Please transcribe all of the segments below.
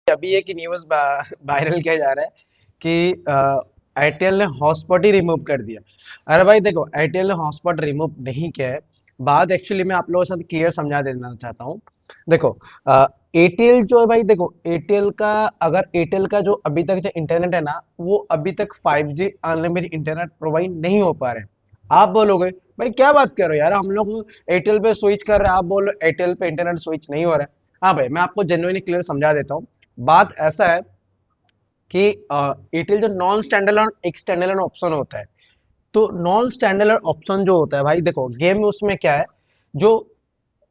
अभी एक news viral किया जा रहा है कि एयरटेल ने हॉटस्पॉट ही रिमूव कर दिया। अरे भाई देखो, एयरटेल ने हॉटस्पॉट रिमूव नहीं किया है। बात एक्चुअली मैं आप लोगों के साथ क्लियर समझा देना चाहता हूँ। देखो, एयरटेल जो है भाई, देखो एयरटेल का, अगर एयरटेल का जो अभी तक जो इंटरनेट है ना, वो अभी तक 5G अनलिमिटेड इंटरनेट प्रोवाइड नहीं हो पा रहे हैं। आप बोलोगे भाई क्या बात कर रहे हो यार, हम लोग एयरटेल पे स्विच कर रहे हैं, आप बोल रहे हो एयरटेल पे इंटरनेट स्विच नहीं हो रहा है। हाँ भाई, मैं आपको जेन्युइनली क्लियर समझा देता हूँ। बात ऐसा है कि एयरटेल जो नॉन स्टैंडअलोन एक स्टैंडअलोन ऑप्शन होता है। तो नॉन स्टैंडअलोन ऑप्शन जो होता है भाई, देखो गेम में उसमें क्या है, जो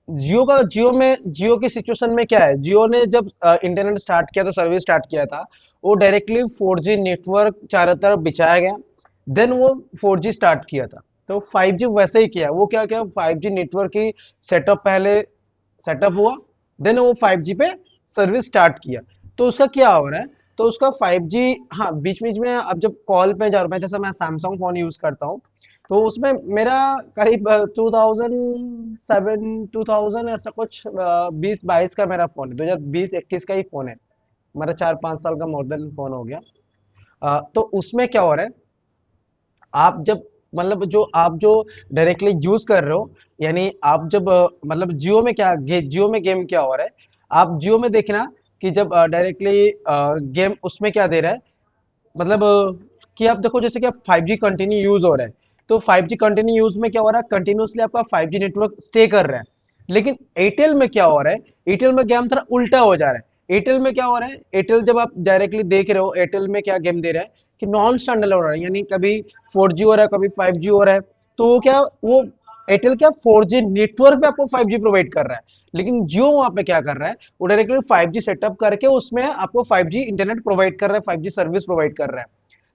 जियो की सिचुएशन में क्या है, जियो ने जब इंटरनेट स्टार्ट किया था, सर्विस स्टार्ट किया था, वो डायरेक्टली 4G नेटवर्क चारों तरफ बिछाया गया। देन वो 4G स्टार्ट किया था। तो 5G वैसे ही किया, वो क्या क्या 5G नेटवर्क की सेटअप पहले सेटअप हुआ, देन वो 5G पे सर्विस स्टार्ट किया। तो उसका क्या हो रहा है, तो उसका 5G, हाँ बीच बीच में अब जब कॉल पे जा रहा हूँ मैं, जैसे मैं सैमसंग फोन यूज करता हूँ, तो उसमें मेरा करीब 2007 ऐसा कुछ 20-22 का मेरा फोन है, 2020-21 का ही फोन है। मेरा 4-5 साल का मॉडल फोन हो गया। तो उसमें क्या हो रहा है, आप जब मतलब जो आप जो डायरेक्टली यूज कर रहे हो, यानी आप जब मतलब जियो में क्या जियो में गेम क्या हो रहा है, आप जियो में देखना कि जब डायरेक्टली गेम उसमें क्या दे रहा है, मतलब कि आप देखो जैसे कि आप 5G कंटिन्यू यूज हो रहा है, तो 5G कंटिन्यू यूज में क्या हो रहा है, कंटिन्यूसली आपका 5G नेटवर्क स्टे कर रहा है। लेकिन एयरटेल में क्या हो रहा है, एयरटेल में गेम थोड़ा उल्टा हो जा रहा है। एयरटेल में क्या हो रहा है, एयरटेल जब आप डायरेक्टली देख रहे हो, एयरटेल में क्या गेम दे रहा है कि नॉन स्टैंडर्ड हो रहा है, यानी कभी 4G हो रहा है, कभी 5G हो रहा है। तो वो एयरटेल क्या 4G नेटवर्क पे आपको 5G प्रोवाइड कर रहा है। लेकिन जियो वहां पे क्या कर रहा है, वो डायरेक्टली 5G सेटअप करके उसमें आपको 5G इंटरनेट प्रोवाइड कर रहा है, 5G सर्विस प्रोवाइड कर रहा है।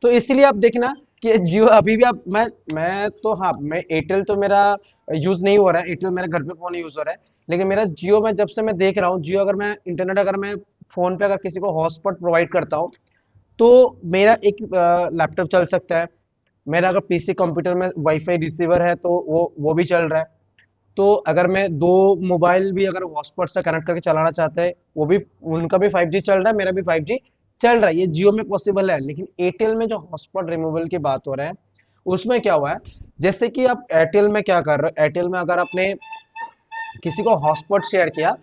तो इसीलिए आप देखना कि जियो अभी भी आप मैं तो हाँ, मैं एयरटेल तो मेरा यूज नहीं हो रहा है, एयरटेल मेरे घर पे फोन यूज हो रहा है। लेकिन मेरा जियो में जब से मैं देख रहा हूँ, जियो अगर मैं इंटरनेट अगर मैं फोन पे अगर किसी को हॉटस्पॉट प्रोवाइड करता हूँ, तो मेरा एक लैपटॉप चल सकता है। मेरा अगर पीसी कंप्यूटर में वाईफाई रिसीवर है तो वो भी चल रहा है। तो अगर मैं दो मोबाइल भी अगर हॉटस्पॉट से कनेक्ट करके चलाना चाहते हैं, वो भी, उनका भी 5G चल रहा है, मेरा भी 5G चल रहा है। ये जियो में पॉसिबल है। लेकिन एयरटेल में जो हॉटस्पॉट रिमूवल की बात हो रहा है, उसमें क्या हुआ है, जैसे कि आप एयरटेल में क्या कर रहे हो, एयरटेल में अगर आपने किसी को हॉटस्पॉट शेयर किया,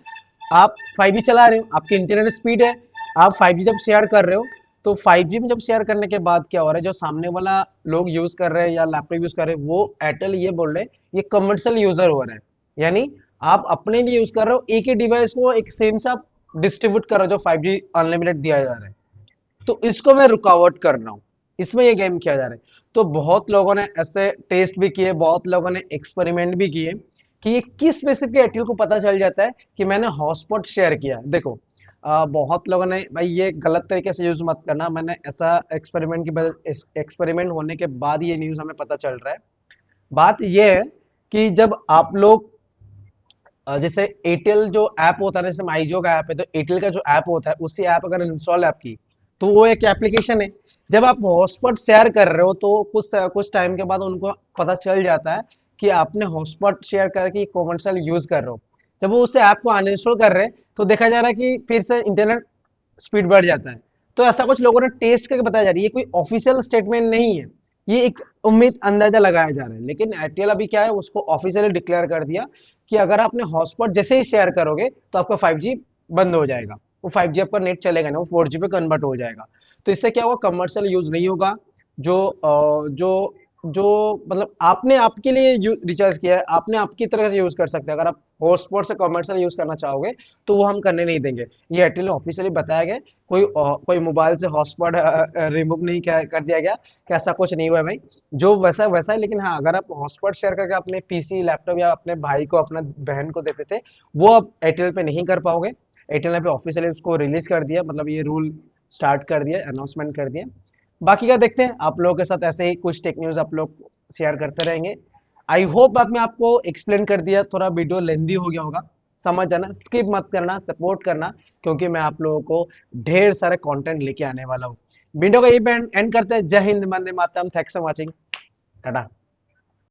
आप 5G चला रहे हो, आपकी इंटरनेट स्पीड है, आप 5G जब शेयर कर रहे हो, तो 5G में जब शेयर करने के बाद क्या हो रहा है, जो सामने वाला लोग यूज कर रहे हैं या लैपटॉप यूज कर रहे हैं, वो एयरटेल ये बोल रहे हैं ये कमर्शियल यूजर हो रहे हैं। यानी आप अपने लिए यूज कर रहे हो, एक ही डिवाइस को एक सेम से आप डिस्ट्रीब्यूट कर रहे हो, जो 5G अनलिमिटेड दिया जा रहा है। तो इसको मैं रुकावट कर रहा हूँ, इसमें ये गेम किया जा रहा है। तो बहुत लोगों ने ऐसे टेस्ट भी किए, बहुत लोगों ने एक्सपेरिमेंट भी किए कि ये किस बेसिस पे एयरटेल को पता चल जाता है कि मैंने हॉटस्पॉट शेयर किया। देखो, बहुत लोगों ने भाई ये गलत तरीके से यूज मत करना, मैंने ऐसा एक्सपेरिमेंट होने के बाद ये न्यूज हमें पता चल रहा है। बात ये है कि जब आप लोग जैसे एयरटेल जो ऐप होता है, जैसे माईजियो का ऐप है, तो एयरटेल का जो ऐप होता है, उसी ऐप अगर इंस्टॉल है आपकी, तो वो एक एप्लीकेशन है। जब आप हॉटस्पॉट शेयर कर रहे हो, तो कुछ कुछ टाइम के बाद उनको पता चल जाता है कि आपने हॉटस्पॉट शेयर करके कॉमर्शियल यूज कर रहे हो। जब वो उस ऐप को अनइंस्टॉल कर रहे हैं, तो देखा जा रहा है कि फिर से इंटरनेट स्पीड बढ़ जाता है। तो ऐसा कुछ लोगों ने टेस्ट करके बताया जा रहा है, ये कोई ऑफिशियल स्टेटमेंट नहीं है, ये एक उम्मीद अंदाजा लगाया जा रहा है। लेकिन एयरटेल अभी क्या है, उसको ऑफिशियली डिक्लेयर कर दिया कि अगर आपने हॉटस्पॉट जैसे ही शेयर करोगे, तो आपका 5G बंद हो जाएगा। वो 5G आपका नेट चलेगा ना, वो 4G पे कन्वर्ट हो जाएगा। तो इससे क्या होगा, कमर्शियल यूज नहीं होगा। जो जो जो मतलब आपने आपके लिए रिचार्ज किया है, आपने आपकी तरह से यूज कर सकते हैं। अगर आप हॉटस्पॉट से कमर्शियल यूज करना चाहोगे, तो वो हम करने नहीं देंगे। ये एयरटेल ने ऑफिशियली बताया गया। कोई मोबाइल से हॉटस्पॉट रिमूव नहीं कर दिया गया, कि ऐसा कुछ नहीं हुआ है भाई। जो वैसा वैसा है। लेकिन हाँ, अगर आप हॉटस्पॉट शेयर करके अपने पीसी लैपटॉप या अपने भाई को, अपना बहन को देते थे, वो आप एयरटेल पे नहीं कर पाओगे। एयरटेल ने पे ऑफिशियली उसको रिलीज कर दिया, मतलब ये रूल स्टार्ट कर दिया, अनाउंसमेंट कर दिया। बाकी का देखते हैं, आप लोगों के साथ ऐसे ही कुछ टेक न्यूज आप लोग शेयर करते रहेंगे। आई होप आप, मैं आपको एक्सप्लेन कर दिया, थोड़ा वीडियो लेंदी हो गया होगा। समझ जाना, स्किप मत करना, सपोर्ट करना, क्योंकि मैं आप लोगों को ढेर सारे कंटेंट लेके आने वाला हूँ। वीडियो का ये एंड करते हैं। जय Hind, Vande Mataram, thanks for watching, Tata.